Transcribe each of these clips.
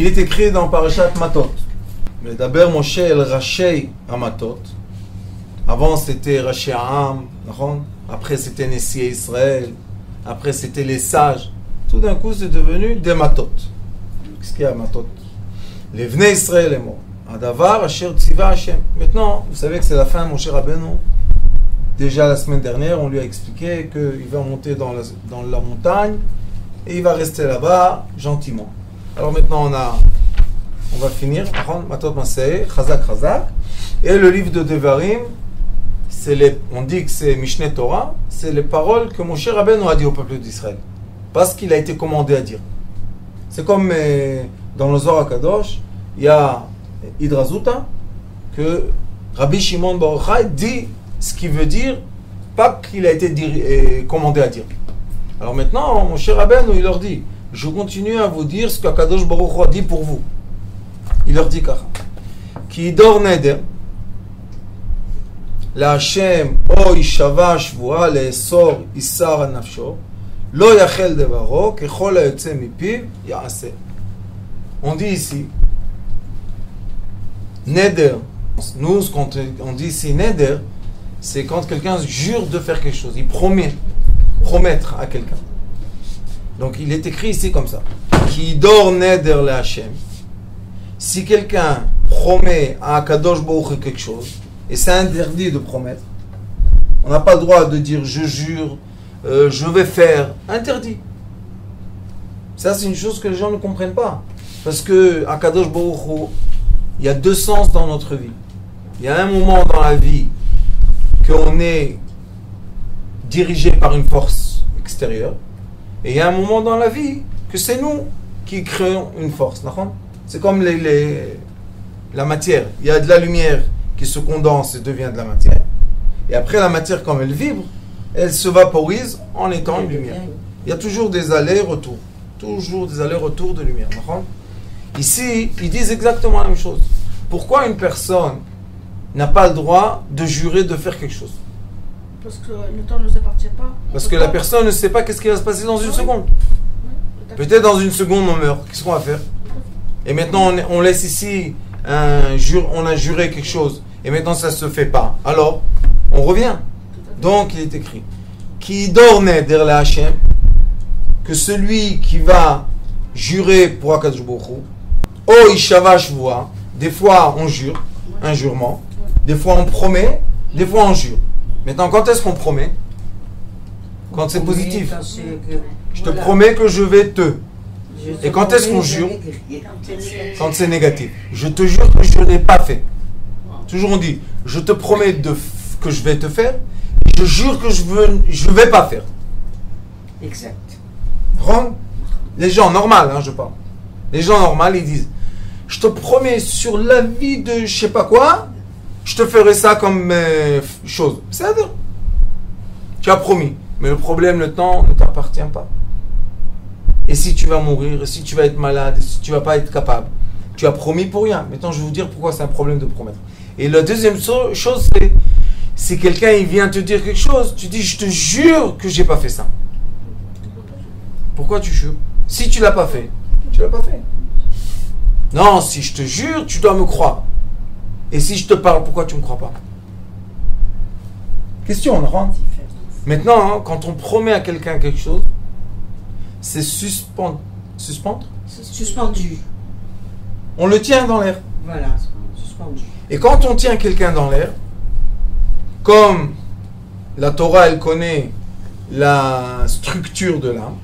Il est écrit dans Parashat Matot. Mais d'abord, Moshe el Rashei Amatot. Avant, c'était Rashei Ha'am. Après, c'était Nessie Israël. Après, c'était les sages. Tout d'un coup, c'est devenu des Matot. Qu'est-ce qu'il y a, Matot? Les Vnei Israël est mort. Adavar Asher Tziva Hashem. Maintenant, vous savez que c'est la fin, Moshe Rabbeinu. Déjà la semaine dernière, on lui a expliqué qu'il va monter dans la montagne et il va rester là-bas gentiment. Alors maintenant, on va finir. Matot Masei, Chazak Chazak. Et le livre de Devarim, on dit que c'est Mishneh Torah, c'est les paroles que Moshe Rabbeinu a dit au peuple d'Israël. Parce qu'il a été commandé à dire. C'est comme dans le Zohar HaKadosh, il y a Hidrazuta, que Rabbi Shimon Bar Yochai dit ce qui veut dire, pas qu'il a été commandé à dire. Alors maintenant, Moshe Rabbeinu, il leur dit, je continue à vous dire ce qu'Akadosh Baruch Hu a dit pour vous. Il leur dit Kacha. Ki dor neder, la Hashem, o ishava shvua, le esor isar al nafsho, lo yachel devaro, kechol hayotze mipiv, yaaseh. On dit ici, neder. Nous, quand on dit ici neder, c'est quand quelqu'un jure de faire quelque chose. Il promettre à quelqu'un. Donc il est écrit ici comme ça. Qui dort neder le Hashem. Si quelqu'un promet à Kadosh Baruch Hu quelque chose, et c'est interdit de promettre, on n'a pas le droit de dire je jure, je vais faire. Interdit. Ça, c'est une chose que les gens ne comprennent pas. Parce que à Kadosh Baruch Hu, il y a deux sens dans notre vie. Il y a un moment dans la vie qu'on est dirigé par une force extérieure, et il y a un moment dans la vie que c'est nous qui créons une force. C'est comme la matière. Il y a de la lumière qui se condense et devient de la matière. Et après, la matière, comme elle vibre, elle se vaporise en étant une lumière. Il y a toujours des allers-retours. Toujours des allers-retours de lumière. Ici, ils disent exactement la même chose. Pourquoi une personne n'a pas le droit de jurer de faire quelque chose? Parce que le temps ne nous appartient pas. Parce que la personne ne sait pas qu'est-ce qui va se passer dans une seconde. Peut-être dans une seconde on meurt. Qu'est-ce qu'on va faire? Et maintenant on laisse ici on a juré quelque chose. Et maintenant ça ne se fait pas. Alors, on revient. Donc il est écrit Qui dort neder la Hashem, que celui qui va jurer pour Akadosh Baruch Hu, O ishava shvua, des fois on jure, un jurement, des fois on promet, des fois on jure. Maintenant, quand est-ce qu'on promet? Quand c'est positif. Je te promets que je vais te. Et quand est-ce qu'on jure? Quand c'est négatif. Je te jure que je n'ai pas fait. Toujours on dit, je te promets que je vais te faire, et je jure que je ne vais pas faire. Exact. Les gens normaux, je parle. Les gens normaux, ils disent, je te promets sur la vie de je sais pas quoi, je te ferai ça comme chose. C'est-à-dire, tu as promis. Mais le problème, le temps ne t'appartient pas. Et si tu vas mourir, et si tu vas être malade, et si tu ne vas pas être capable, tu as promis pour rien. Maintenant, je vais vous dire pourquoi c'est un problème de promettre. Et la deuxième chose, c'est si quelqu'un il vient te dire quelque chose, tu dis, je te jure que je n'ai pas fait ça. Pourquoi tu jures? Si tu ne l'as pas fait, tu ne l'as pas fait. Non, si je te jure, tu dois me croire. Et si je te parle, pourquoi tu ne me crois pas? Question, on rentre. Maintenant, quand on promet à quelqu'un quelque chose, c'est suspendu. On le tient dans l'air. Voilà, suspendu. Et quand on tient quelqu'un dans l'air, comme la Torah, elle connaît la structure de l'âme,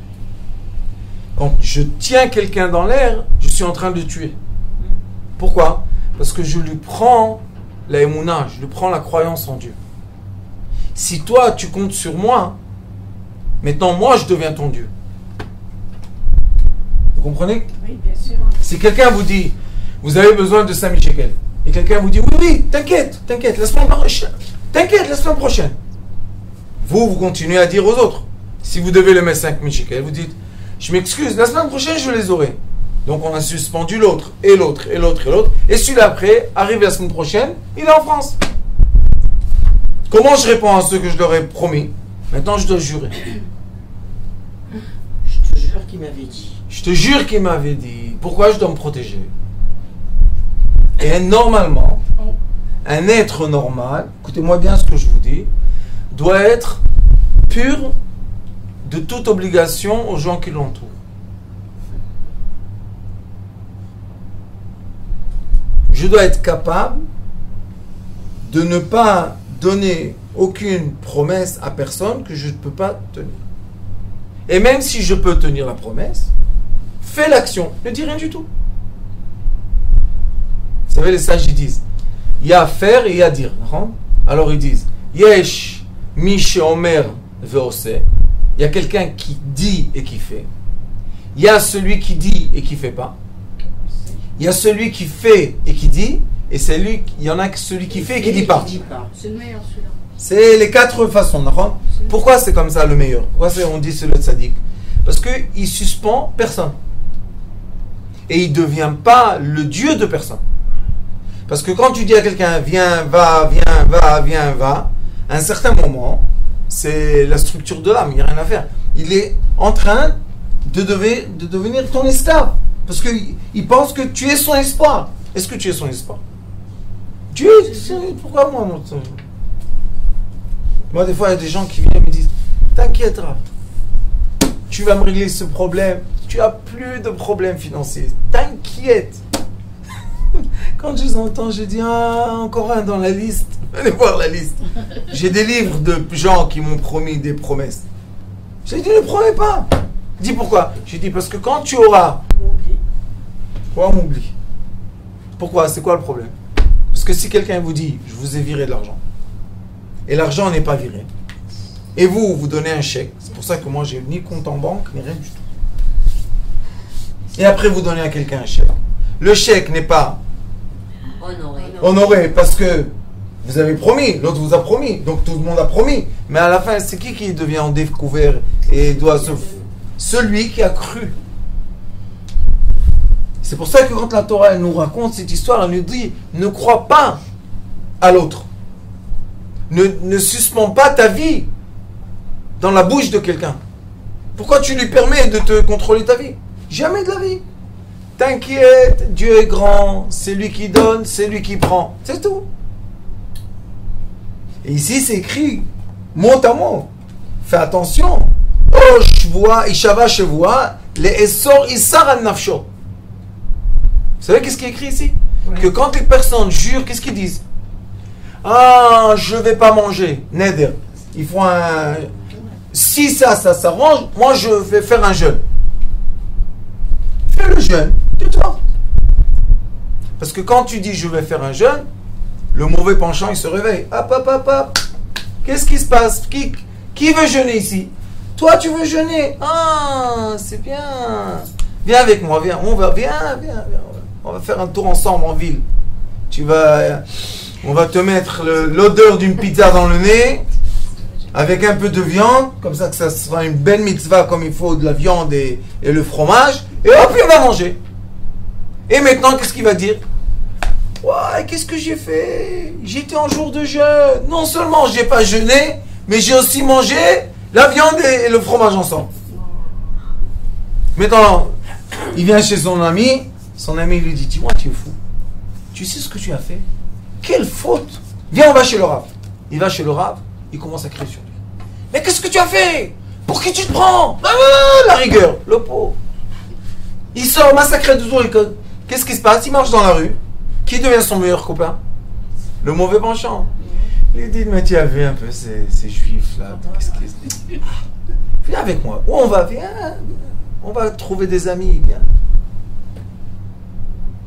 quand je tiens quelqu'un dans l'air, je suis en train de le tuer. Pourquoi? Parce que je lui prends la émouna, je lui prends la croyance en Dieu. Si toi, tu comptes sur moi, maintenant, moi, je deviens ton Dieu. Vous comprenez? Oui, bien sûr. Si quelqu'un vous dit, vous avez besoin de 5000 shekels, et quelqu'un vous dit, oui, t'inquiète, la semaine prochaine. Vous continuez à dire aux autres, si vous devez le mettre 5000 shekels, vous dites, je m'excuse, la semaine prochaine, je les aurai. Donc, on a suspendu l'autre, et l'autre, et l'autre, et l'autre, et celui-là après, arrive la semaine prochaine, il est en France. Comment je réponds à ceux que je leur ai promis? Maintenant, je dois jurer. Je te jure qu'il m'avait dit. Je te jure qu'il m'avait dit. Pourquoi je dois me protéger? Et normalement, un être normal, écoutez-moi bien ce que je vous dis, doit être pur de toute obligation aux gens qui l'entourent. Je dois être capable de ne pas donner aucune promesse à personne que je ne peux pas tenir. Et même si je peux tenir la promesse, fais l'action, ne dis rien du tout. Vous savez, les sages ils disent, il y a à faire et il y a à dire. Alors ils disent, Yesh mi sheomer veose. Il y a quelqu'un qui dit et qui fait. Il y a celui qui dit et qui ne fait pas. Il y a celui qui fait et qui dit. Et il y en a celui qui fait et qui ne dit pas. C'est le meilleur celui-là. C'est les 4 façons. Pourquoi c'est comme ça le meilleur? Pourquoi on dit c'est le tzaddik? Parce qu'il suspend personne. Et il ne devient pas le Dieu de personne. Parce que quand tu dis à quelqu'un viens, va, viens, va, viens, va, à un certain moment, c'est la structure de l'âme, il n'y a rien à faire. Il est en train de devenir ton esclave. Parce qu'il pense que tu es son espoir. Est-ce que tu es son espoir? Dieu, pourquoi moi Moi, des fois, il y a des gens qui viennent et me disent t'inquiète, Rav, tu vas me régler ce problème. Tu as plus de problèmes financiers. T'inquiète. Quand je les entends, je dis encore un dans la liste. Allez voir la liste. J'ai des livres de gens qui m'ont promis des promesses. J'ai dit ne promets pas. Dis pourquoi? J'ai dit parce que quand tu auras. Pourquoi on m'oublie? Pourquoi? C'est quoi le problème? Parce que si quelqu'un vous dit je vous ai viré de l'argent et l'argent n'est pas viré et vous donnez un chèque, c'est pour ça que moi j'ai ni compte en banque ni rien du tout. Et après vous donnez à quelqu'un un chèque. Le chèque n'est pas honoré parce que vous avez promis, l'autre vous a promis, donc tout le monde a promis. Mais à la fin, c'est qui devient en découvert et doit celui qui a cru. C'est pour ça que quand la Torah elle nous raconte cette histoire, elle nous dit ne crois pas à l'autre. Ne suspends pas ta vie dans la bouche de quelqu'un. Pourquoi tu lui permets de te contrôler ta vie? Jamais de la vie. T'inquiète, Dieu est grand, c'est lui qui donne, c'est lui qui prend. C'est tout. Et ici, c'est écrit mot à mot. Fais attention. Oh, shvoa, ishava shvoa, les essor isar an nafsho. Vous savez qu'est-ce qui est écrit ici? Oui. Que quand les personnes jurent, qu'est-ce qu'ils disent? Ah, je ne vais pas manger. Neder. Ils font un... Si ça s'arrange, moi je vais faire un jeûne. Fais le jeûne, tais-toi. Parce que quand tu dis je vais faire un jeûne, le mauvais penchant il se réveille. Hop, hop, hop, hop. Qu'est-ce qui se passe? Qui veut jeûner ici? Toi tu veux jeûner? Ah, c'est bien. Viens avec moi, viens. Viens. On va faire un tour ensemble en ville. On va te mettre l'odeur d'une pizza dans le nez, avec un peu de viande, comme ça que ça sera une belle mitzvah comme il faut, de la viande et le fromage, et hop, on va manger. Et maintenant, qu'est-ce qu'il va dire? Ouais, qu'est-ce que j'ai fait? J'étais en jour de jeûne. Non seulement j'ai pas jeûné, mais j'ai aussi mangé la viande et le fromage ensemble. Maintenant, il vient chez son ami lui dit, dis-moi, tu es fou. Tu sais ce que tu as fait? Quelle faute! Viens, on va chez le Rav. Il va chez le Rav, il commence à crier sur lui. Mais qu'est-ce que tu as fait? Pour qui tu te prends? La rigueur, le pauvre. Il sort massacré de tout le code. Qu'est-ce qui se passe? Il marche dans la rue. Qui devient son meilleur copain? Le mauvais penchant. Il dit, mais tu as vu un peu ces juifs là. Qu'est-ce qu'ils... Viens avec moi. Où on va? Viens. On va trouver des amis. Viens.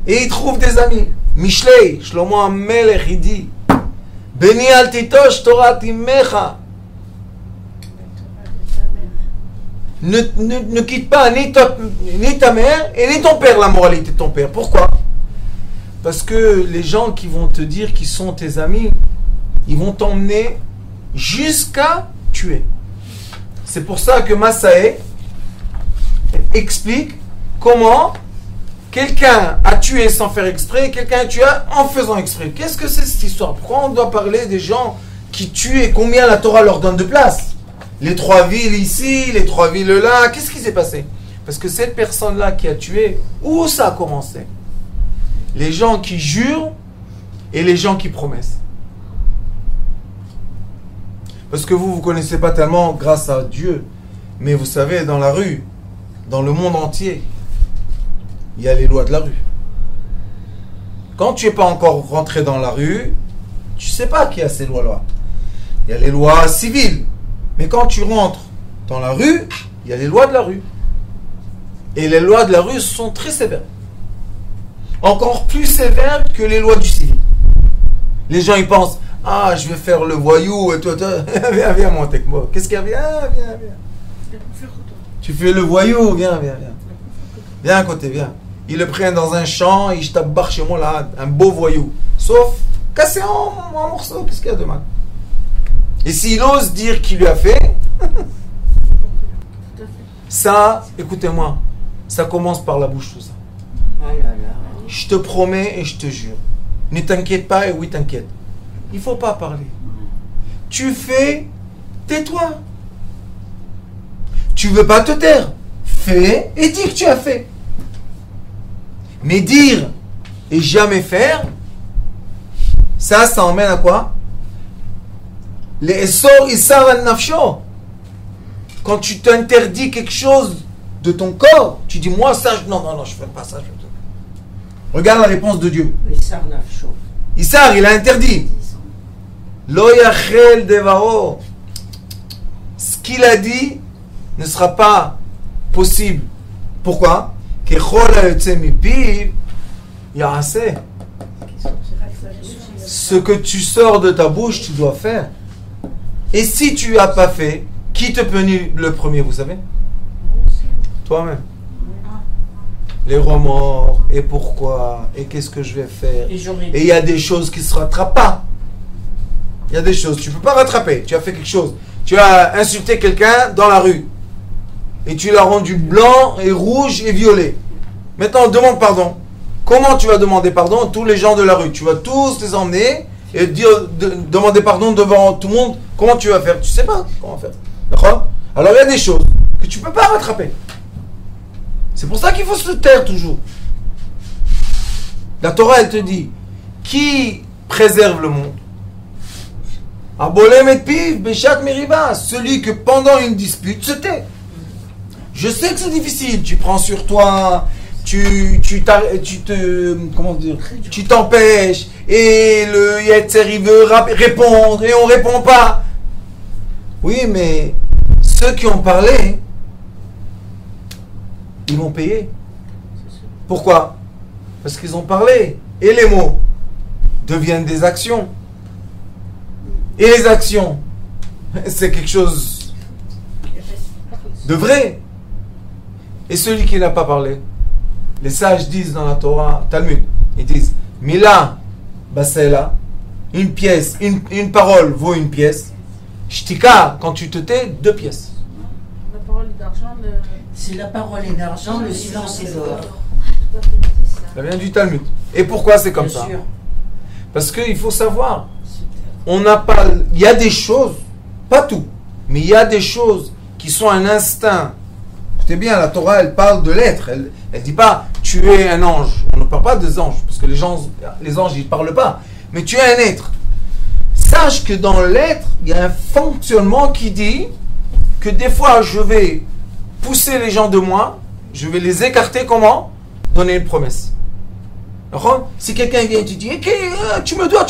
Et il trouve des amis. Mishlei, Shlomo HaMelech, il dit Beni al titosh Torah timecha. Ne quitte pas ni ta mère et ni ton père, la moralité de ton père. Pourquoi? Parce que les gens qui vont te dire qu'ils sont tes amis, ils vont t'emmener jusqu'à tuer. C'est pour ça que Massaé explique comment quelqu'un a tué sans faire exprès, quelqu'un a tué en faisant exprès. Qu'est-ce que c'est cette histoire? Pourquoi on doit parler des gens qui tuent et combien la Torah leur donne de place? Les 3 villes ici, les 3 villes là, qu'est-ce qui s'est passé? Parce que cette personne-là qui a tué, où ça a commencé? Les gens qui jurent et les gens qui promettent. Parce que vous ne connaissez pas tellement grâce à Dieu. Mais vous savez, dans la rue, dans le monde entier, il y a les lois de la rue. Quand tu n'es pas encore rentré dans la rue, tu ne sais pas qu'il y a ces lois-là. Il y a les lois civiles. Mais quand tu rentres dans la rue, il y a les lois de la rue. Et les lois de la rue sont très sévères. Encore plus sévères que les lois du civil. Les gens, ils pensent, ah, je vais faire le voyou, et toi, viens, monte avec moi. Qu'est-ce qu'il y a? Viens. Tu fais le voyou, viens. Viens à côté, viens. Ils le prennent dans un champ, ils tabarrent chez moi là, un beau voyou. Sauf cassé en morceaux, qu'est-ce qu'il y a de mal? Et s'il ose dire qu'il lui a fait, ça, écoutez-moi, ça commence par la bouche tout ça. Ah là là. Je te promets et je te jure. Ne t'inquiète pas et oui t'inquiète. Il ne faut pas parler. Tu fais, tais-toi. Tu veux pas te taire. Fais et dis que tu as fait. Mais dire et jamais faire, ça emmène à quoi? Les essor isar al nafsho. Quand tu t'interdis quelque chose de ton corps, tu dis moi ça, non, je fais pas ça. Regarde la réponse de Dieu. Isar, il a interdit. Lo yachel devaro. Ce qu'il a dit ne sera pas possible. Pourquoi? Ce que tu sors de ta bouche, tu dois faire. Et si tu n'as pas fait, qui te punit le premier, vous savez? Toi-même. Les remords, et pourquoi, et qu'est-ce que je vais faire. Et il y a des choses qui ne se rattrapent pas. Il y a des choses, tu ne peux pas rattraper. Tu as fait quelque chose. Tu as insulté quelqu'un dans la rue. Et tu l'as rendu blanc et rouge et violet. Maintenant, demande pardon. Comment tu vas demander pardon? Tous les gens de la rue. Tu vas tous les emmener et demander pardon devant tout le monde. Comment tu vas faire? Tu ne sais pas comment faire. D'accord? Alors il y a des choses que tu ne peux pas rattraper. C'est pour ça qu'il faut se taire toujours. La Torah, elle te dit, qui préserve le monde? Abolem et piv, béchat meriba. Celui que pendant une dispute se tait. Je sais que c'est difficile, tu prends sur toi, tu t'empêches, et le Yetzer il veut répondre, et on ne répond pas. Oui, mais ceux qui ont parlé, ils vont payer. Pourquoi? Parce qu'ils ont parlé, et les mots deviennent des actions. Et les actions, c'est quelque chose de vrai. Et celui qui n'a pas parlé, les sages disent dans la Torah, Talmud, ils disent, Mila, Basela, une pièce, une parole vaut une pièce. Shtika, quand tu te tais, 2 pièces. La parole est d'argent. Si la parole est d'argent, le silence est d'or. Ça vient du Talmud. Et pourquoi c'est comme ça? Parce qu'il faut savoir, on n'a pas, il y a des choses, pas tout, mais il y a des choses qui sont un instinct. Écoutez bien, la Torah, elle parle de l'être. Elle ne dit pas tu es un ange. On ne parle pas des anges, parce que les anges, ils ne parlent pas. Mais tu es un être. Sache que dans l'être, il y a un fonctionnement qui dit que des fois, je vais pousser les gens de moi, je vais les écarter. Comment? Donner une promesse. Alors, si quelqu'un vient et te dit tu me dois.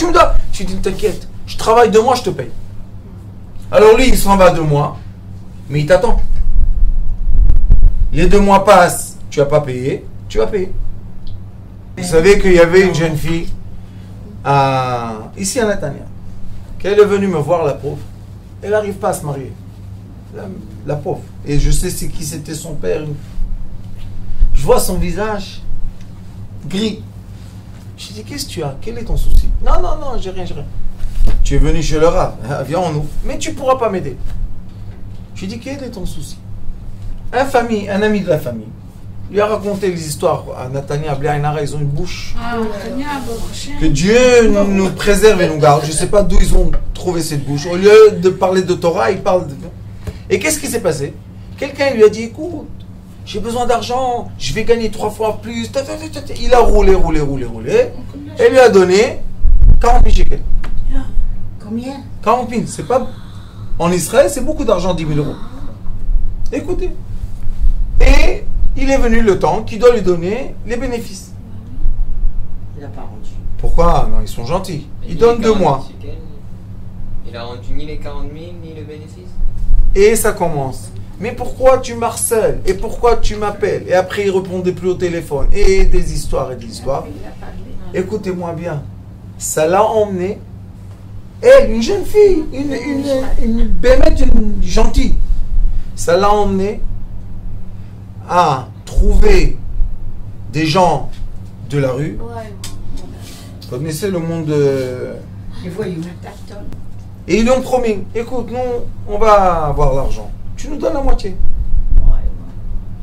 Tu dis t'inquiète, je travaille 2 mois, je te paye. Alors lui, il s'en va 2 mois, mais il t'attend. Les 2 mois passent, tu n'as pas payé, tu vas payer. Vous savez qu'il y avait une jeune fille ici à Netanya, qu'elle est venue me voir, la pauvre. Elle n'arrive pas à se marier. La pauvre. Et je sais c'est qui c'était son père. Je vois son visage gris. Je dis, qu'est-ce que tu as? Quel est ton souci? Non, j'ai rien. Tu es venu chez le Rav. Viens, on ouvre. Mais tu ne pourras pas m'aider. Je lui dis, quel est ton souci? Un ami de la famille, lui a raconté les histoires à Natania, Bliainara, ils ont une bouche. Que Dieu nous préserve et nous garde. Je ne sais pas d'où ils ont trouvé cette bouche. Au lieu de parler de Torah, ils parlent de... Et qu'est-ce qui s'est passé? Quelqu'un lui a dit, écoute, j'ai besoin d'argent, je vais gagner 3 fois plus. Il a roulé. Et lui a donné 40 000 shekels. Combien? 40 000, c'est pas... En Israël, c'est beaucoup d'argent, 10 000 euros. Écoutez. Et il est venu le temps qui doit lui donner les bénéfices. Il n'a pas rendu. Pourquoi? Non, ils sont gentils. Ils donnent 2 mois. Il a rendu ni les 40 000 ni le bénéfice. Et ça commence. Mais pourquoi tu m'harcèles? Et pourquoi tu m'appelles? Et après, il répondait plus au téléphone. Et des histoires et des histoires. Écoutez-moi bien. Ça l'a emmené. Elle, une jeune fille, une bémette, une gentille. Ça l'a emmené à trouver des gens de la rue. Vous connaissez le monde de... Les voyous. Et ils lui ont promis, écoute, nous, on va avoir l'argent. Tu nous donnes la moitié.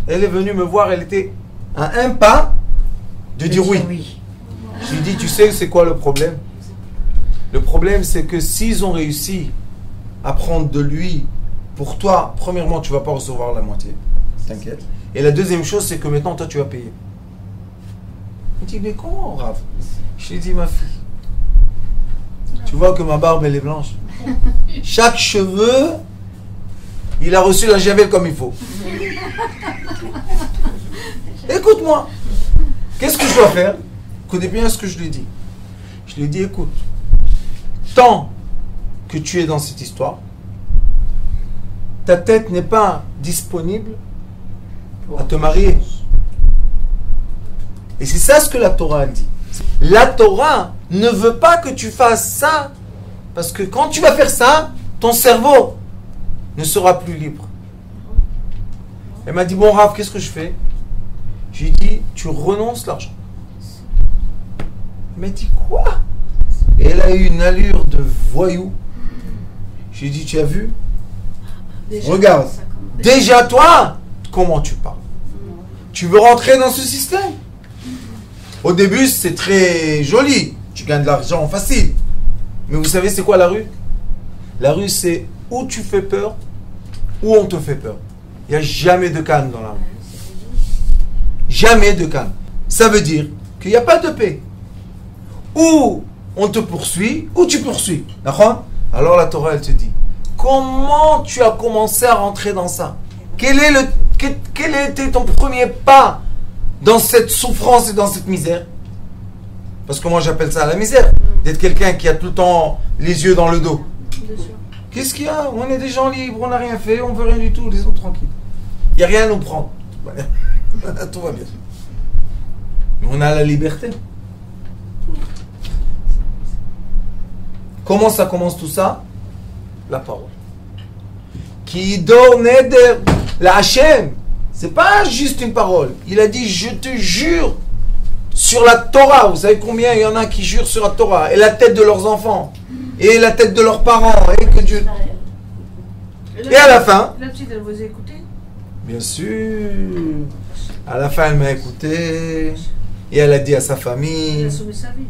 Elle est venue me voir, elle était à un pas de dire oui. Je lui ai dit, tu sais, c'est quoi le problème? Le problème, c'est que s'ils ont réussi à prendre de lui, pour toi, premièrement, tu ne vas pas recevoir la moitié. T'inquiète. Et la deuxième chose, c'est que maintenant, toi, tu vas payer. Il me dit, mais comment, Rav? Je lui ai dit, ma fille, tu vois que ma barbe, elle est blanche. Chaque cheveu, il a reçu la javel comme il faut. Écoute-moi. Qu'est-ce que je dois faire? Écoutez bien ce que je lui ai dit. Je lui ai dit, écoute, tant que tu es dans cette histoire, ta tête n'est pas disponible à te marier. Et c'est ça ce que la Torah dit. La Torah ne veut pas que tu fasses ça, parce que quand tu vas faire ça, ton cerveau ne sera plus libre. Elle m'a dit, bon Rav, qu'est-ce que je fais? Je lui ai dit, tu renonces l'argent. Elle m'a dit, quoi? Et elle a eu une allure de voyou. Je lui ai dit, tu as vu? Regarde, déjà toi, comment tu parles? Tu veux rentrer dans ce système? Au début, c'est très joli. Tu gagnes de l'argent facile. Mais vous savez, c'est quoi la rue? La rue, c'est où tu fais peur, où on te fait peur. Il n'y a jamais de calme dans la rue. Jamais de calme. Ça veut dire qu'il n'y a pas de paix. Ou on te poursuit, ou tu poursuis. D'accord? Alors la Torah, elle te dit, comment tu as commencé à rentrer dans ça? Quel était ton premier pas dans cette souffrance et dans cette misère? Parce que moi j'appelle ça la misère. D'être quelqu'un qui a tout le temps les yeux dans le dos. Qu'est-ce qu'il y a? On est des gens libres, on n'a rien fait, on veut rien du tout, laissons tranquilles. Il n'y a rien à nous prendre. Tout va bien. Mais on a la liberté. Comment ça commence tout ça? La parole. Qui donne la Hachem. C'est pas juste une parole. Il a dit, je te jure sur la Torah. Vous savez combien il y en a qui jurent sur la Torah? Et la tête de leurs enfants. Et la tête de leurs parents. Et que Dieu... Et à la fin... La petite, elle vous a écouté? Bien sûr. À la fin, elle m'a écouté. Et elle a dit à sa famille... Elle a sauvé sa vie.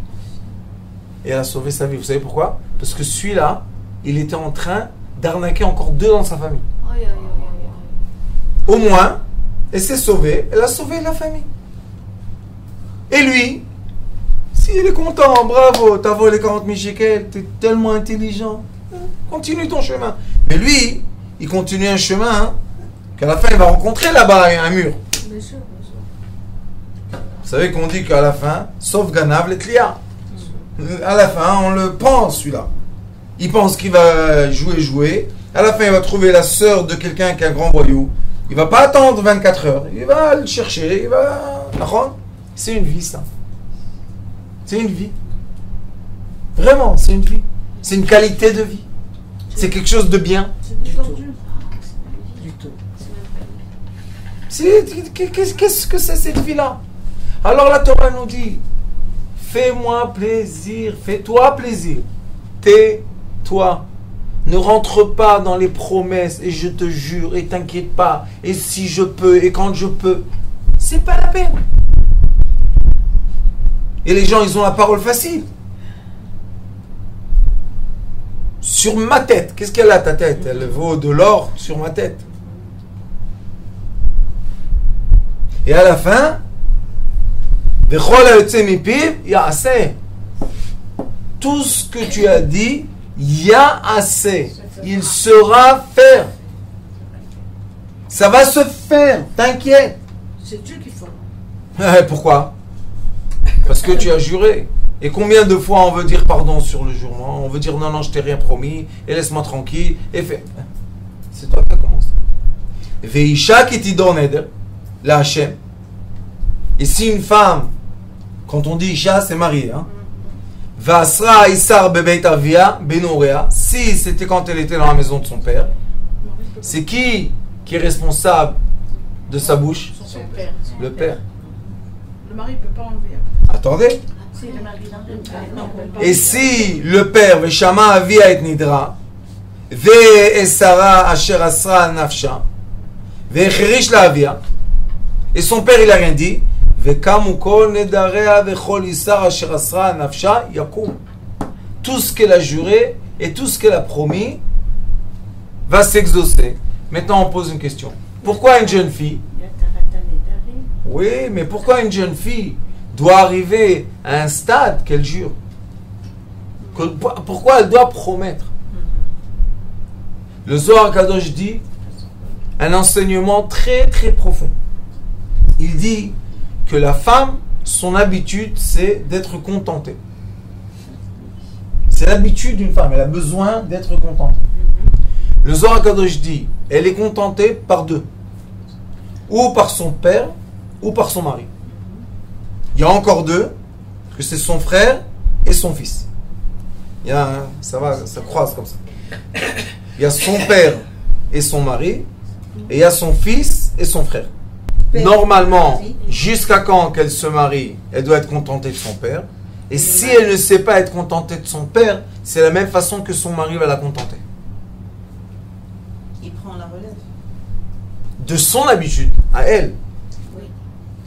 Et elle a sauvé sa vie. Vous savez pourquoi? Parce que celui-là, il était en train d'arnaquer encore 2 dans sa famille. Au moins, elle s'est sauvée. Elle a sauvé la famille. Et lui, s'il est content, bravo, t'as volé 40 000 shekels, t'es tellement intelligent. Continue ton chemin. Mais lui, il continue un chemin qu'à la fin, il va rencontrer là-bas un mur. Bien sûr, bien sûr. Vous savez qu'on dit qu'à la fin, sauf Ganav, l'Etlia. À la fin, on le prend, celui-là. Il pense qu'il va jouer. À la fin, il va trouver la sœur de quelqu'un qui est un grand voyou. Il va pas attendre 24 heures. Il va le chercher. Il va... C'est une vie, ça. C'est une vie. Vraiment, c'est une vie. C'est une qualité de vie. C'est quelque chose de bien. C'est distordu. Du tout. Qu'est-ce que c'est cette vie-là? Alors la Torah nous dit, fais-moi plaisir, fais-toi plaisir. Tais-toi. Ne rentre pas dans les promesses et je te jure et t'inquiète pas. Et si je peux et quand je peux. C'est pas la peine. Et les gens, ils ont la parole facile. Sur ma tête. Qu'est-ce qu'elle a ta tête? Elle vaut de l'or sur ma tête. Et à la fin, tout ce que tu as dit, il y a assez. Il sera fait. Ça va se faire, t'inquiète. C'est Dieu qui fait. Pourquoi? Parce que tu as juré. Et combien de fois on veut dire pardon sur le jurement? On veut dire non, non, je t'ai rien promis, et laisse-moi tranquille, et fais. C'est toi qui as commencé. Veisha qui t'y donne, la Hachem. Et si une femme, quand on dit Isha, c'est marié, hein? Vasra Isar Bebeit Avia, Benorea, si c'était quand elle était dans la maison de son père, c'est qui est responsable de sa bouche? Son père. Le père. Le mari ne peut pas enlever. Attendez. Si le mari dans Et si le père, Veshama Avia et Nidra, Ve Esara Asher Asra Nafsha, Ve Cherish la Avia, et son père il a rien dit, Vekamu Kol Nedarea Vechol Isar Asher Asra Nafsha Yakum. Tout ce qu'elle a juré et tout ce qu'elle a promis va s'exaucer. Maintenant on pose une question. Pourquoi une jeune fille? Oui, mais pourquoi une jeune fille doit arriver à un stade qu'elle jure? Pourquoi elle doit promettre? Le Zohar Kadosh dit un enseignement très très profond. Il dit que la femme, son habitude, c'est d'être contentée. C'est l'habitude d'une femme, elle a besoin d'être contentée. Le Zohar Kadosh dit, elle est contentée par deux. Ou par son père, ou par son mari. Il y a encore deux, que c'est son frère et son fils. Il y a ça croise comme ça. Il y a son père et son mari, et il y a son fils et son frère. Normalement, jusqu'à quand qu'elle se marie, elle doit être contentée de son père. Et si elle ne sait pas être contentée de son père, c'est la même façon que son mari va la contenter. Il prend la relève. De son habitude, à elle.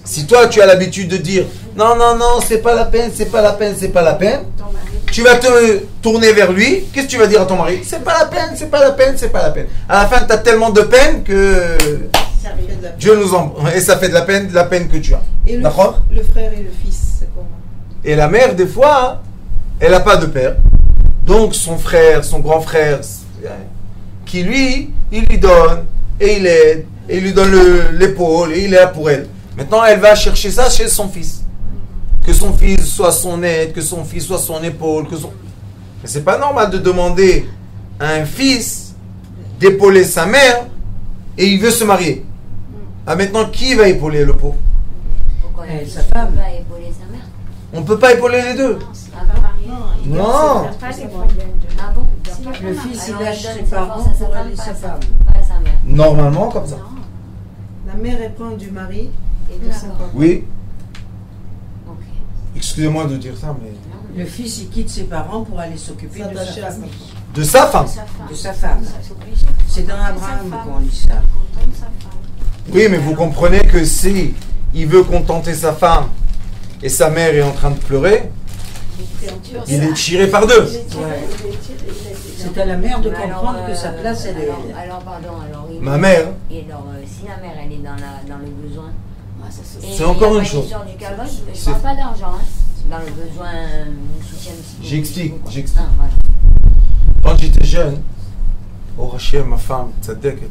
Si toi tu as l'habitude de dire non, non, non, c'est pas la peine, c'est pas la peine, c'est pas la peine, tu vas te tourner vers lui, qu'est-ce que tu vas dire à ton mari? C'est pas la peine, c'est pas la peine, c'est pas la peine. À la fin, tu as tellement de peine que Dieu nous en... Et ça fait de la peine que tu as. Et D'accord? le frère et le fils, c'est comment? Et la mère, des fois, elle n'a pas de père. Donc son frère, son grand frère, qui lui, il lui donne, et il aide, et il lui donne l'épaule, et il est là pour elle. Maintenant, elle va chercher ça chez son fils. Que son fils soit son aide, que son fils soit son épaule, que son... Mais c'est pas normal de demander à un fils d'épauler sa mère et il veut se marier. Ah, maintenant, qui va épauler le pauvre? Pourquoi Sa femme. va épauler sa mère? On ne peut pas épauler les deux. Non. Ah bon? Le fils, il Alors, lâche donne ses sa parents force à sa pour femme, aller pas sa à sa- femme. Pas à sa mère. Normalement, comme ça. La mère, elle prend du mari et de son D'accord. papa. Oui. Ok. Excusez-moi de dire ça, mais... Le fils, il quitte ses parents pour aller s'occuper de sa femme. De sa femme. De sa femme. C'est dans Abraham qu'on lit ça. Oui, mais vous comprenez que si il veut contenter sa femme et sa mère est en train de pleurer, il est tiré par deux. C'est à la mère de Mais comprendre alors, que sa place, elle est... Alors, pardon, alors... Ma mère, Et alors, si la mère, elle est dans le besoin... et C'est encore il y a une pas chose. histoire du caloche, je C'est- parle pas d'argent, hein. Dans le besoin du soutien psychologique. J'explique. Ah, voilà. quand j'étais jeune, au Hachem, ma femme, tzadeket,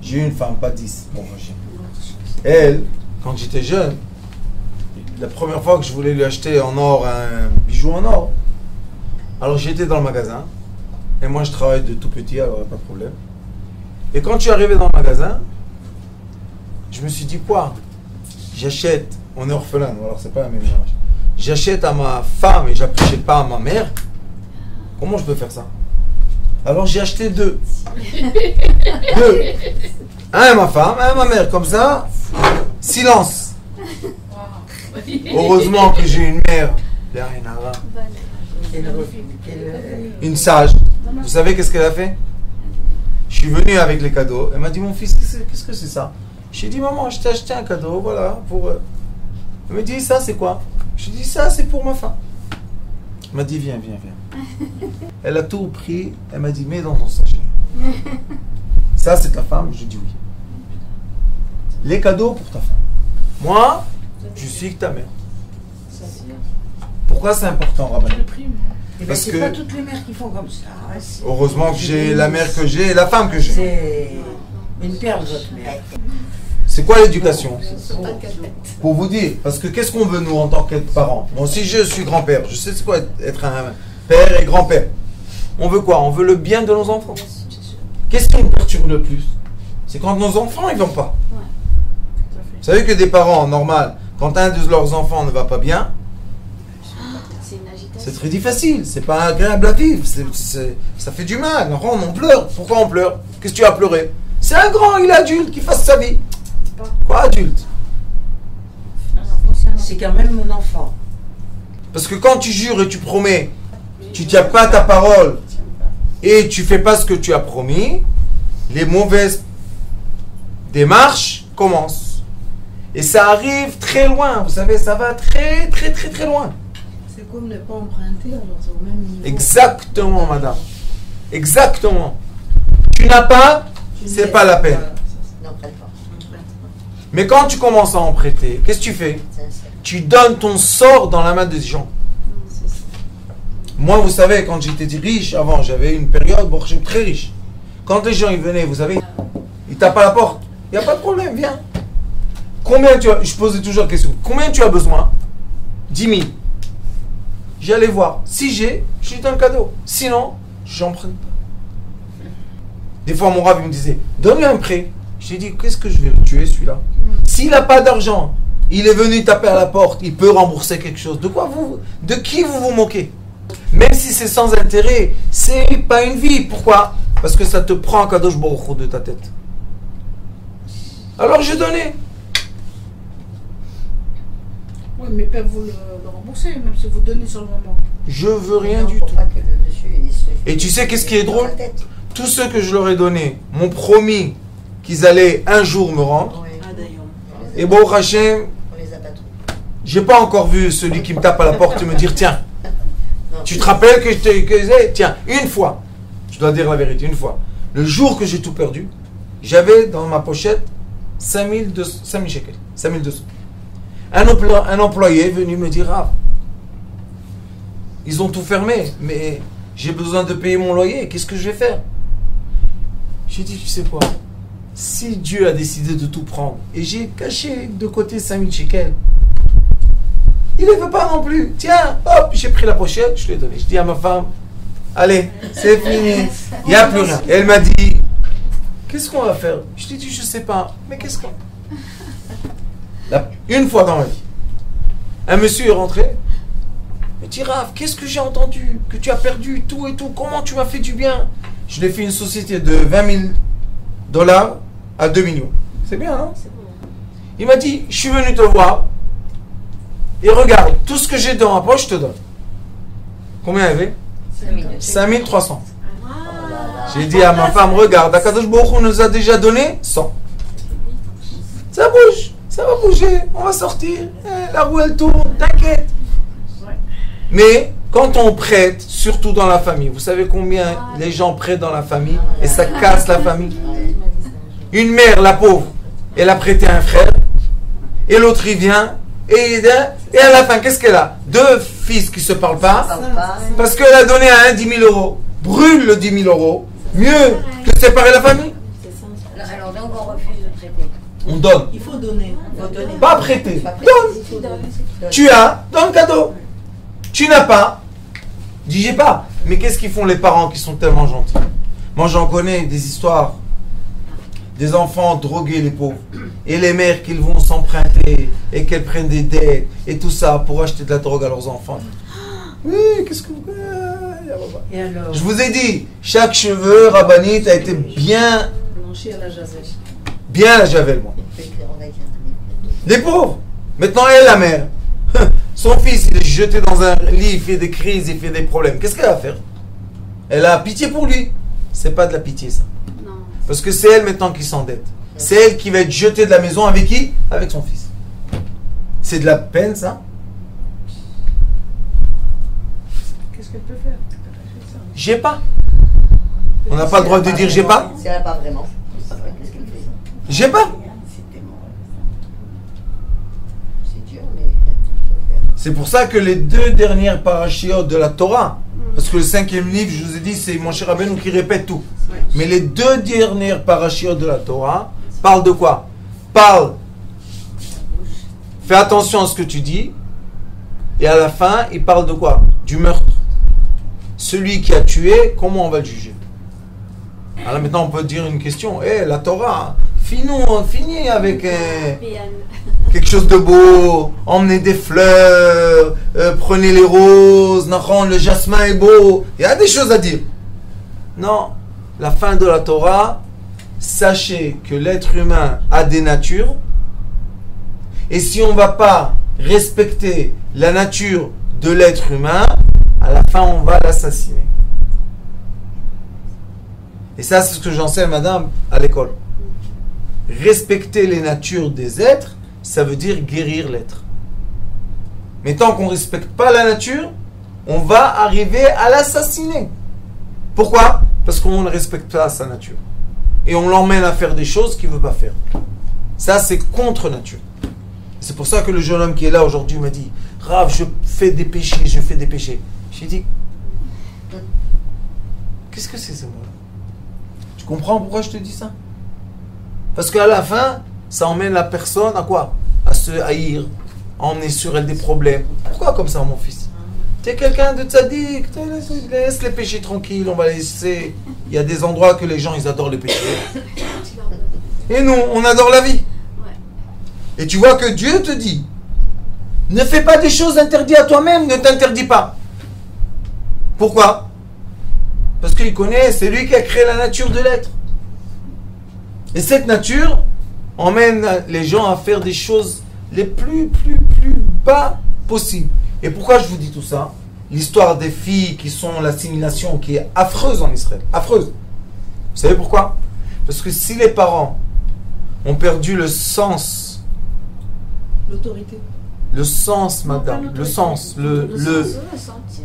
j'ai eu une femme, pas 10, bon Hachem. Elle, quand j'étais jeune, la première fois que je voulais lui acheter en or un bijou en or, alors j'étais dans le magasin, et moi je travaille de tout petit, alors pas de problème. Et quand je suis arrivé dans le magasin, je me suis dit, quoi? J'achète, on est orphelin, alors c'est pas la même chose. J'achète à ma femme et j'achète pas à ma mère. Comment je peux faire ça? Alors j'ai acheté deux. Deux. Un à ma femme, un à ma mère. Comme ça, silence. Heureusement que j'ai une mère, une sage. Vous savez qu'est-ce qu'elle a fait? Je suis venu avec les cadeaux. Elle m'a dit, mon fils, qu'est-ce que c'est ça? J'ai dit, maman, je t'ai acheté un cadeau, voilà, pour... Elle me dit, ça c'est quoi? Je lui ai dit, ça c'est pour ma femme. Elle m'a dit, viens, viens, viens. Elle a tout pris, elle m'a dit, mets dans ton sachet. Ça c'est ta femme? Je dis oui. Les cadeaux pour ta femme. Moi, je suis que ta mère. Pourquoi c'est important, Rabbi? Parce c'est que pas toutes les mères qui font comme ça. heureusement que j'ai la mère que j'ai et la femme que j'ai. C'est une perle, votre mère. C'est quoi l'éducation? Pour vous dire, parce que qu'est-ce qu'on veut nous en tant que parents? Moi aussi je suis grand-père, je sais c'est quoi être un père et grand-père. On veut quoi? On veut le bien de nos enfants. Qu'est-ce qui nous perturbe le plus? C'est quand nos enfants ils vont pas. Vous savez que des parents, normal, quand un de leurs enfants ne va pas bien, c'est très difficile, c'est pas agréable à vivre, ça fait du mal, on pleure. Pourquoi on pleure? Qu'est-ce que tu as pleuré? C'est un grand, il est adulte, qu'il fasse sa vie. Quoi adulte? C'est quand même mon enfant. Parce que quand tu jures et tu promets, tu tiens pas ta parole et tu fais pas ce que tu as promis, les mauvaises démarches commencent. Et ça arrive très loin, vous savez, ça va très très très très loin. C'est comme ne pas emprunter, alors c'est au même niveau. Exactement, madame. Exactement. Tu n'as pas, c'est pas la peine. Non, prête pas. Mais quand tu commences à en prêter, qu'est-ce que tu fais? Tu donnes ton sort dans la main des gens. Moi, vous savez, quand j'étais riche, avant, j'avais une période, bon, j'étais très riche. Quand les gens ils venaient, vous savez, ils tapent à la porte. Il n'y a pas de problème, viens. Combien tu as? Je posais toujours la question. Combien tu as besoin? 10 000. J'allais voir. Si j'ai, je lui donne le cadeau. Sinon, j'en prends pas. Des fois, mon rave il me disait, donne-lui un prêt. J'ai dit, qu'est-ce que je vais le tuer celui-là? S'il n'a pas d'argent, il est venu taper à la porte, il peut rembourser quelque chose. De qui vous vous moquez? Même si c'est sans intérêt, c'est pas une vie. Pourquoi? Parce que ça te prend un Kadosh Baruch Hu de ta tête. Alors je donnais. Oui, mais peuvent vous le rembourser, même si vous donnez sur le moment. Je veux rien Non, du faut tout. pas que le dessus, il se Et tu sais qu'est-ce qui est dans drôle? la tête. Tous ceux que je leur ai donnés m'ont promis qu'ils allaient un jour me rendre. Ouais. Ah, d'ailleurs. Et bon, Hachem, On les a pas trop. j'ai pas encore vu celui qui me tape à la porte et me dire tiens, Non, tu te rappelles que je t'ai... Tiens, une fois, je dois dire la vérité, une fois. Le jour que j'ai tout perdu, j'avais dans ma pochette 5 000 shekels, 5200. Un employé est venu me dire ah, ils ont tout fermé, mais j'ai besoin de payer mon loyer, qu'est-ce que je vais faire? J'ai dit, tu sais quoi? Si Dieu a décidé de tout prendre, et j'ai caché de côté 5000 shekels, il ne veut pas non plus. Tiens, hop, j'ai pris la pochette, je l'ai donné. Je dis à ma femme, allez, c'est fini, il n'y a plus rien. Et elle m'a dit, qu'est-ce qu'on va faire? Je lui ai dit, je ne sais pas, mais qu'est-ce qu'on... Une fois dans ma vie, un monsieur est rentré, il me dit, Rav, qu'est-ce que j'ai entendu? Que tu as perdu tout et tout, comment tu m'as fait du bien? Je lui ai fait une société de 20 000 dollars à 2 millions. C'est bien, non? Il m'a dit, je suis venu te voir, et regarde, tout ce que j'ai dans ma poche, je te donne. Combien il y avait? 5300. J'ai dit à ma femme, regarde, Akadosh Baruch Hu nous a déjà donné 100. Ça bouge, ça va bouger, on va sortir. La roue elle tourne, t'inquiète. Mais quand on prête, surtout dans la famille, vous savez combien les gens prêtent dans la famille et ça casse la famille? Une mère, la pauvre, elle a prêté à un frère et l'autre il vient et à la fin, qu'est-ce qu'elle a? Deux fils qui ne se parlent pas parce qu'elle a donné à un 10 000 euros. Brûle le 10 000 euros, mieux que de séparer la famille. Alors donc on refuse de prêter. On donne, Il faut donner. Il faut donner. pas prêter. Pas Donne. prêter. Tu as, donne cadeau. Tu n'as pas, dis j'ai pas. Mais qu'est-ce qu'ils font les parents qui sont tellement gentils? Moi j'en connais des histoires. Des enfants drogués, les pauvres. Et les mères qui vont s'emprunter et qu'elles prennent des dettes et tout ça pour acheter de la drogue à leurs enfants. Oui, qu'est-ce que vous... Et alors, Je vous ai dit, chaque cheveu rabbinite a été bien Blanchi à la javel. à la javel, moi. Les pauvres. Maintenant, elle, la mère. Son fils, il est jeté dans un lit, il fait des crises, il fait des problèmes. Qu'est-ce qu'elle va faire? Elle a pitié pour lui. C'est pas de la pitié, ça. Non. Parce que c'est elle maintenant qui s'endette. C'est elle qui va être jetée de la maison avec qui? Avec son fils. C'est de la peine, ça? Qu'est-ce qu'elle peut faire? J'ai pas. On n'a pas le droit de dire j'ai pas? Si elle n'a pas vraiment. Qu'est-ce qu'elle fait? J'ai pas. C'est pour ça que les 2 dernières parachiotes de la Torah, parce que le 5e livre, je vous ai dit, c'est Moshe Rabbeinu qui répète tout. Mais les 2 dernières parachiotes de la Torah parlent de quoi? Parlent, fais attention à ce que tu dis, et à la fin, ils parlent de quoi? Du meurtre. Celui qui a tué, comment on va le juger? Alors maintenant, on peut dire une question. La Torah, finis avec quelque chose de beau, emmenez des fleurs, prenez les roses, le jasmin est beau. Il y a des choses à dire. Non, la fin de la Torah, sachez que l'être humain a des natures, et si on ne va pas respecter la nature de l'être humain, à la fin on va l'assassiner. Et ça, c'est ce que j'enseigne, madame, à l'école. Respecter les natures des êtres, ça veut dire guérir l'être. Mais tant qu'on ne respecte pas la nature, on va arriver à l'assassiner. Pourquoi? Parce qu'on ne respecte pas sa nature. Et on l'emmène à faire des choses qu'il ne veut pas faire. Ça, c'est contre nature. C'est pour ça que le jeune homme qui est là aujourd'hui m'a dit « Rav, je fais des péchés, je fais des péchés. » J'ai dit « Qu'est-ce que c'est ce mot-là? Tu comprends pourquoi je te dis ça? Parce qu'à la fin, ça emmène la personne à quoi? À se haïr, à emmener sur elle des problèmes. Pourquoi comme ça, mon fils? Tu es quelqu'un de tzaddik, laisse les péchés tranquilles, on va laisser. Il y a des endroits que les gens, ils adorent les péchés. Et nous, on adore la vie. Et tu vois que Dieu te dit, ne fais pas des choses interdites à toi-même, ne t'interdis pas. Pourquoi? Parce qu'il connaît, c'est lui qui a créé la nature de l'être. Et cette nature emmène les gens à faire des choses les plus bas possibles. Et pourquoi je vous dis tout ça? L'histoire des filles qui sont l'assimilation qui est affreuse en Israël. Affreuse. Vous savez pourquoi? Parce que si les parents ont perdu le sens, l'autorité, le sens, madame, le sens, le sentir.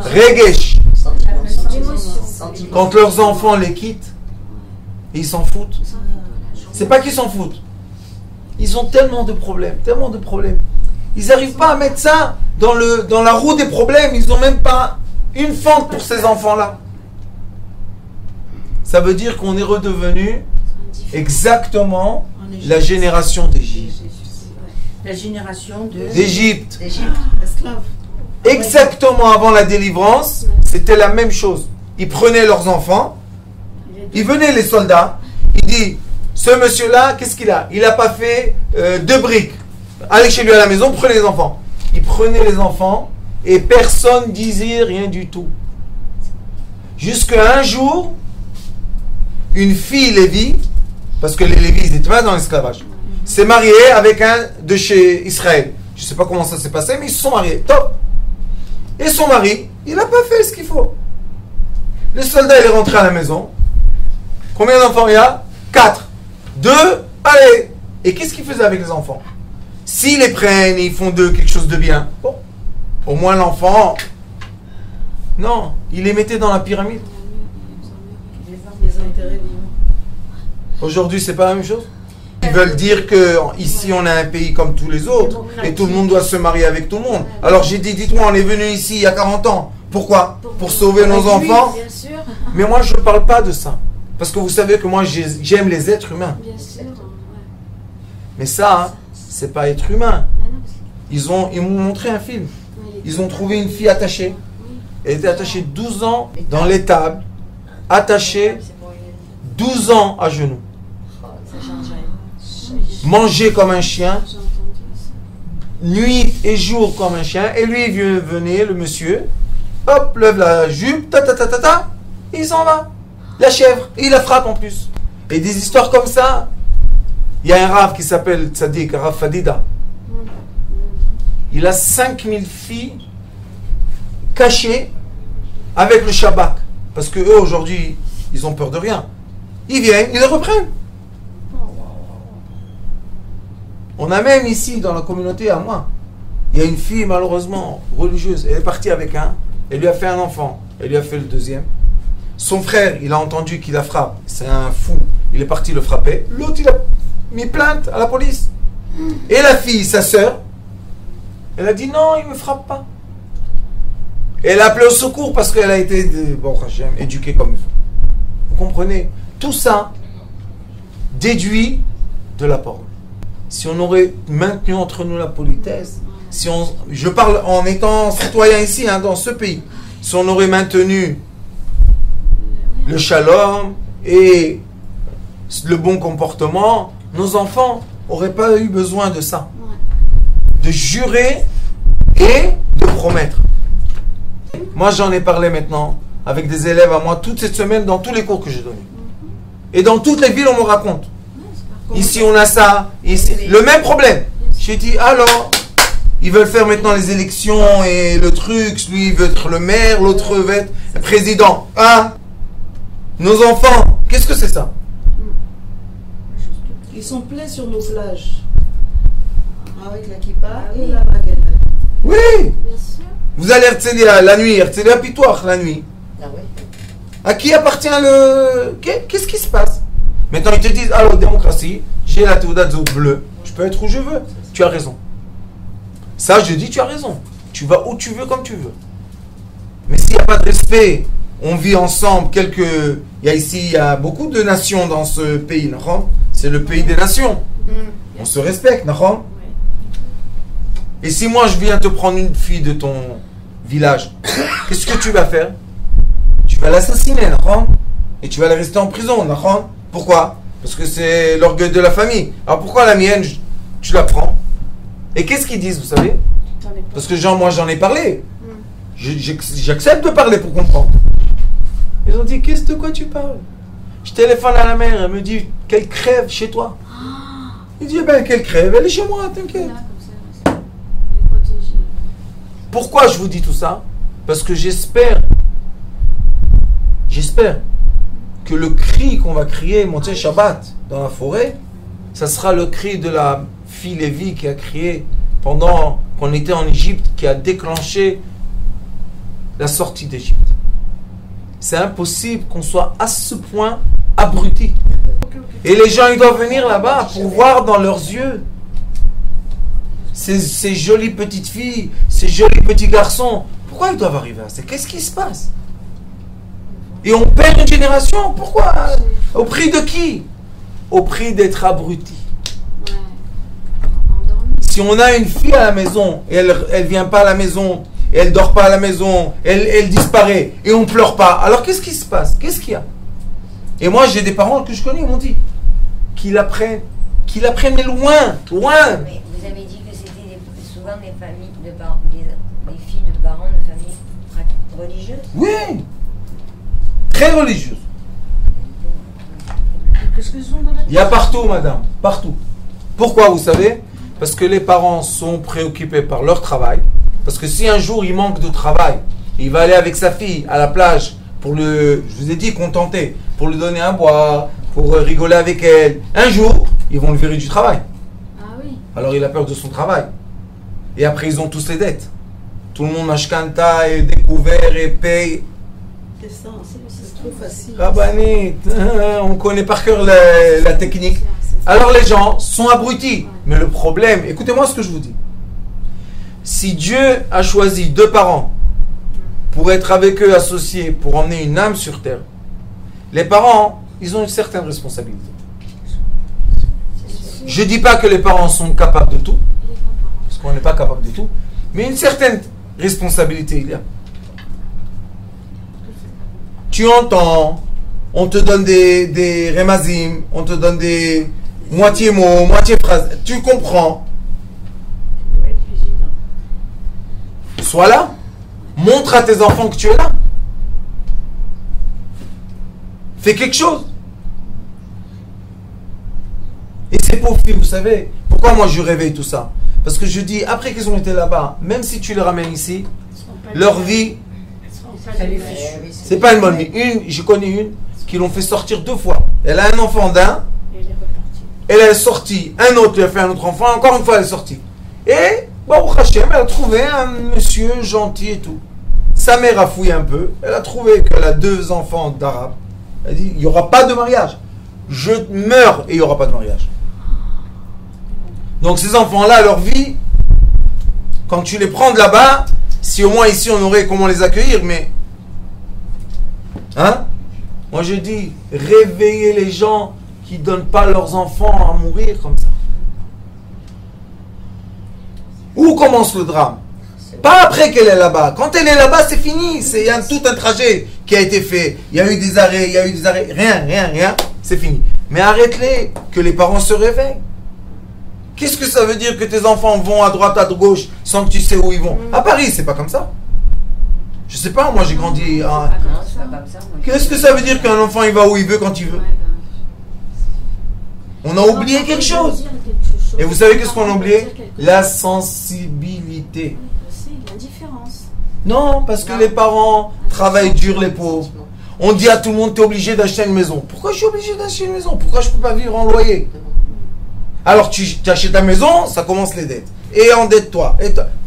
regesh, L'émotion. quand leurs enfants les quittent, et ils s'en foutent. C'est pas qu'ils s'en foutent. Ils ont tellement de problèmes, tellement de problèmes. Ils n'arrivent pas à mettre ça dans la roue des problèmes. Ils n'ont même pas une fente pour ces enfants-là. Ça veut dire qu'on est redevenu exactement la génération d'Égypte. La génération d'Égypte. esclave. Exactement avant la délivrance, c'était la même chose. Ils prenaient leurs enfants, ils venaient les soldats, ils disent, ce monsieur-là, qu'est-ce qu'il a? Il n'a pas fait 2 briques. Allez chez lui à la maison, prenez les enfants. Ils prenaient les enfants et personne disait rien du tout. Jusqu'à un jour, une fille Lévi, parce que les Lévis ils n'étaient pas dans l'esclavage, s'est mariée avec un de chez Israël. Je ne sais pas comment ça s'est passé, mais ils se sont mariés. Top. Et son mari, il n'a pas fait ce qu'il faut. Le soldat, il est rentré à la maison. Combien d'enfants il y a? 4. 2, allez. Et qu'est-ce qu'il faisait avec les enfants? S'ils les prennent et ils font d'eux quelque chose de bien, bon, au moins l'enfant, non, il les mettait dans la pyramide. Les intérêts vivants. Aujourd'hui, c'est pas la même chose. Ils veulent dire que ici on a un pays comme tous les autres et tout le monde doit se marier avec tout le monde. Alors j'ai dit, dites-moi, on est venu ici il y a 40 ans. Pourquoi? Pour sauver nos enfants? Bien sûr. Mais moi je ne parle pas de ça. Parce que vous savez que moi j'aime les êtres humains. Bien sûr. Mais ça, c'est pas être humain. Ils m'ont montré un film. Ils ont trouvé une fille attachée. Elle était attachée 12 ans dans l'étable, attachée 12 ans à genoux. Manger comme un chien, nuit et jour comme un chien, et lui venait, le monsieur, hop, lève la jupe, et il s'en va. La chèvre, et il la frappe en plus. Et des histoires comme ça, il y a un rave qui s'appelle Tzadik, Rav Fadida. Il a 5000 filles cachées avec le Shabbat. Parce que eux aujourd'hui, ils ont peur de rien. Ils viennent, ils les reprennent. On a même ici, dans la communauté à moi, il y a une fille malheureusement religieuse. Elle est partie avec un, elle lui a fait un enfant, elle lui a fait le deuxième. Son frère, il a entendu qu'il la frappe. C'est un fou. Il est parti le frapper. L'autre, il a mis plainte à la police. Et la fille, sa sœur, Elle a dit non, il ne me frappe pas. Et elle a appelé au secours parce qu'elle a été, bon, éduquée comme il faut. Vous comprenez? Tout ça déduit de la parole. Si on aurait maintenu entre nous la politesse, je parle en étant citoyen ici, hein, dans ce pays, si on aurait maintenu le shalom et le bon comportement, nos enfants n'auraient pas eu besoin de ça. De jurer et de promettre. Moi, j'en ai parlé maintenant avec des élèves à moi toute cette semaine dans tous les cours que j'ai donnés. Et dans toutes les villes, on me raconte. Ici, on a ça. Ici, le même problème. J'ai dit, alors, ils veulent faire maintenant les élections et le truc. Lui, il veut être le maire, l'autre veut être le président. Ah, nos enfants, qu'est-ce que c'est ça? Ils sont pleins sur nos plages. Avec la kippa et la baguette. Oui. Vous allez Herzliya la nuit, Herzliya Pitoir la nuit. Ah oui. À qui appartient le... Qu'est-ce qui se passe? Maintenant, ils te disent, alors, démocratie, j'ai la Teudat Zout bleue, je peux être où je veux. Tu as raison. Ça, je dis, tu as raison. Tu vas où tu veux, comme tu veux. Mais s'il n'y a pas de respect, on vit ensemble, il y a beaucoup de nations dans ce pays, c'est le pays des nations. On se respecte, et si moi, je viens te prendre une fille de ton village, qu'est-ce que tu vas faire? Tu vas l'assassiner, et tu vas la rester en prison, pourquoi? Parce que c'est l'orgueil de la famille. Alors pourquoi la mienne, tu la prends? Et qu'est-ce qu'ils disent, vous savez? Parce que moi j'en ai parlé. J'accepte de parler pour comprendre. Ils ont dit, de quoi tu parles? Je téléphone à la mère, elle me dit qu'elle crève chez toi. Il dit, qu'elle crève, elle est chez moi, t'inquiète. Pourquoi je vous dis tout ça? Parce que j'espère que le cri qu'on va crier Motzei Shabbat dans la forêt, ça sera le cri de la fille Lévi qui a crié pendant qu'on était en Égypte, qui a déclenché la sortie d'Égypte. C'est impossible qu'on soit à ce point abruti. Et les gens, ils doivent venir là-bas pour voir dans leurs yeux ces jolies petites filles, ces jolis petits garçons. Pourquoi ils doivent arriver à ça? Qu'est-ce qui se passe? Et on perd une génération. Pourquoi? Au prix de qui? Au prix d'être abruti. Si on a une fille à la maison et elle vient pas à la maison, et elle dort pas à la maison, elle disparaît et on pleure pas, alors qu'est-ce qui se passe? Qu'est-ce qu'il y a? Et moi j'ai des parents que je connais, ils m'ont dit qu'ils apprennent mais loin. Mais vous avez dit que c'était souvent des familles des filles de parents de familles religieuses. Oui, très religieuses. Qu'est-ce qu'ils ont dans la tête? Il y a partout, madame, partout. Pourquoi, vous savez? Parce que les parents sont préoccupés par leur travail. Parce que si un jour il manque de travail, il va aller avec sa fille à la plage pour je vous ai dit, contenter, pour lui donner à boire, pour rigoler avec elle. Un jour, ils vont le virer du travail. Ah oui. Alors il a peur de son travail. Et après, ils ont tous les dettes. Tout le monde a shkanta et découvert et paye. C'est ça, c'est trop facile. Rabbanit, on connaît par cœur la technique. Alors les gens sont abrutis. Mais le problème, écoutez-moi ce que je vous dis. Si Dieu a choisi deux parents pour être avec eux associés, pour emmener une âme sur terre, les parents, ils ont une certaine responsabilité. Je ne dis pas que les parents sont capables de tout, parce qu'on n'est pas capable de tout, mais une certaine responsabilité il y a. Tu entends, on te donne des remazim, on te donne des moitié mots, moitié phrases, tu comprends. Sois là, montre à tes enfants que tu es là. Fais quelque chose. Et ces pauvres filles, vous savez, pourquoi moi je réveille tout ça? Parce que je dis, après qu'ils ont été là-bas, même si tu les ramènes ici, leur vie, c'est pas une bonne vie. Je connais une qui l'ont fait sortir 2 fois. Elle a un enfant d'un, elle est sortie, un autre lui a fait un autre enfant, encore une fois elle est sortie. Et Baruch Hashem, elle a trouvé un monsieur gentil et tout. Sa mère a fouillé un peu, elle a trouvé qu'elle a 2 enfants d'arabes. Elle a dit, il n'y aura pas de mariage. Je meurs et il n'y aura pas de mariage. Donc ces enfants-là, leur vie, quand tu les prends de là-bas, si au moins ici on aurait comment les accueillir, mais... Hein? Moi je dis, réveillez les gens qui ne donnent pas leurs enfants à mourir comme ça. Où commence le drame? Pas après qu'elle est là-bas. Quand elle est là-bas, c'est fini. Il y a tout un trajet qui a été fait. Il y a eu des arrêts, Rien. C'est fini. Mais arrête-les, que les parents se réveillent. Qu'est-ce que ça veut dire que tes enfants vont à droite, à gauche, sans que tu sais où ils vont? À Paris, c'est pas comme ça. Je sais pas, moi j'ai grandi... Qu'est-ce que ça veut dire qu'un enfant il va où il veut quand il veut? On a oublié quelque chose. Et vous savez qu'est-ce qu'on a oublié? La sensibilité. L'indifférence. Non, parce que les parents travaillent dur, les pauvres. On dit à tout le monde, tu es obligé d'acheter une maison. Pourquoi je suis obligé d'acheter une maison? Pourquoi je ne peux pas vivre en loyer? Alors tu achètes ta maison, ça commence les dettes. Et endette-toi.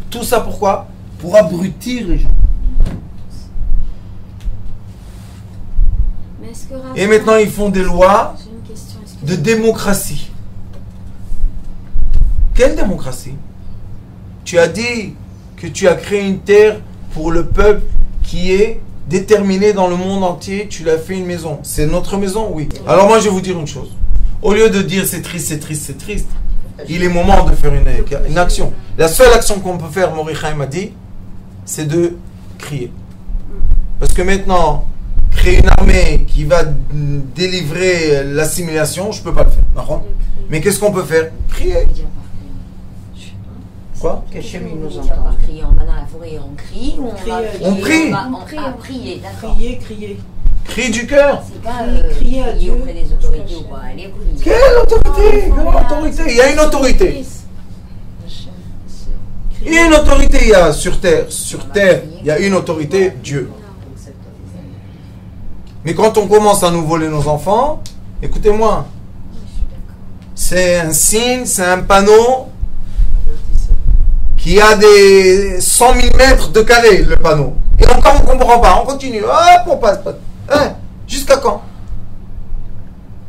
Tout ça pourquoi? Pour abrutir les gens. Et maintenant ils font des lois de démocratie. Quelle démocratie? Tu as dit que tu as créé une terre pour le peuple qui est déterminé dans le monde entier. Tu l'as fait une maison. C'est notre maison? Oui. Alors moi je vais vous dire une chose. Au lieu de dire c'est triste, c'est triste, c'est triste, il est moment de faire une action. La seule action qu'on peut faire, Morichaim m'a dit, c'est de crier. Parce que maintenant, créer une armée qui va délivrer l'assimilation, je ne peux pas le faire. Mais qu'est-ce qu'on peut faire? Crier. Quoi? Qu'Hachem nous entend. On va dans la forêt, on crie ou on prie? On prie, d'accord. Crier. Cri du cœur. C'est pas crier à Dieu auprès des autorités ou quoi. Allez, crier. Quelle autorité? Quelle autorité? Il y a une autorité. Il y a une autorité, il y a sur terre. Sur terre, il y a une autorité, Dieu. Mais quand on commence à nous voler nos enfants, écoutez-moi, c'est un signe, c'est un panneau qui a des 100 000 mètres de carré, le panneau. Et encore on ne comprend pas, on continue. Hop, on passe. Hein? Jusqu'à quand?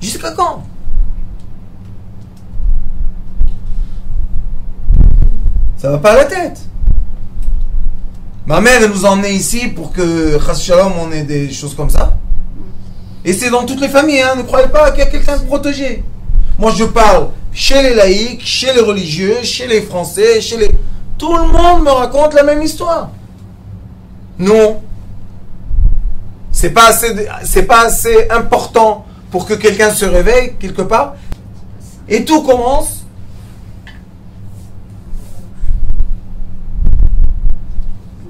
Jusqu'à quand? Ça va pas à la tête. Ma mère elle nous a emmenés ici pour que, chas shalom, on ait des choses comme ça. Et c'est dans toutes les familles, hein. Ne croyez pas qu'il y a quelqu'un de protégé. Moi je parle chez les laïcs, chez les religieux, chez les Français, chez les... Tout le monde me raconte la même histoire. Non. C'est pas assez important pour que quelqu'un se réveille quelque part. Et tout commence.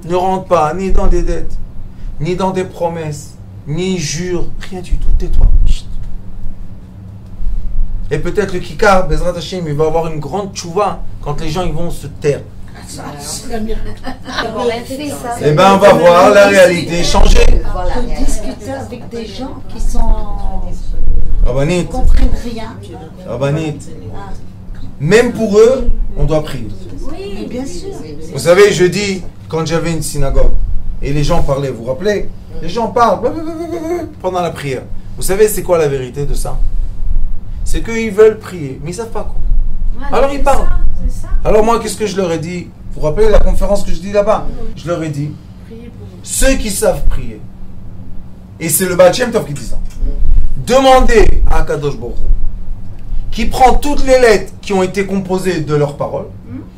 Ne rentre pas ni dans des dettes, ni dans des promesses, ni jure, rien du tout. Tais-toi. Chut. Et peut-être le Kikar, Bezrat Hashem, il va avoir une grande tchouva quand les gens ils vont se taire. Eh bien, on va voir la réalité changer. De discuter avec des gens qui sont... Rabbanit. comprennent rien. Rabbanit. Même pour eux, on doit prier. Oui, bien sûr. Vous savez, jeudi, quand j'avais une synagogue, et les gens parlaient, vous vous rappelez? Les gens parlent pendant la prière. Vous savez, c'est quoi la vérité de ça? C'est qu'ils veulent prier, mais ils ne savent pas quoi. Voilà, Alors ils parlent. Ça. Alors moi, qu'est-ce que je leur ai dit? Vous vous rappelez la conférence que je dis là-bas? Je leur ai dit, Priez pour vous. ceux qui savent prier, et c'est le Baal Shem Tov qui dit ça, demandez à Kadosh Baruch Hu, qui prend toutes les lettres qui ont été composées de leurs paroles,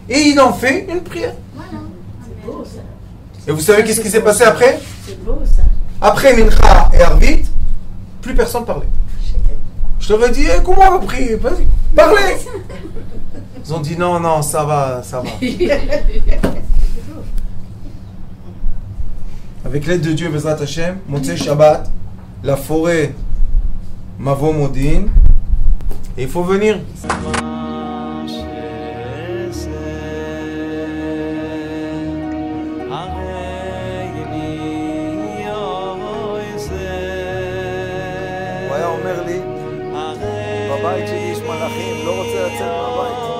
et il en fait une prière. Voilà. C'est beau ça. Et vous savez qu'est-ce qui s'est passé après? C'est beau ça. Après Mincha et Arvit, plus personne parlait. Je leur ai dit, comment on va prier? Vas-y, parlez. Ils ont dit, non, ça va. Avec l'aide de Dieu, Bezrat Hashem, Motzei Shabbat, la forêt Mavo Modin, et il faut venir. הוא היה אומר לי, בבית שלי יש מלאכים, לא רוצה לצאת מהבית.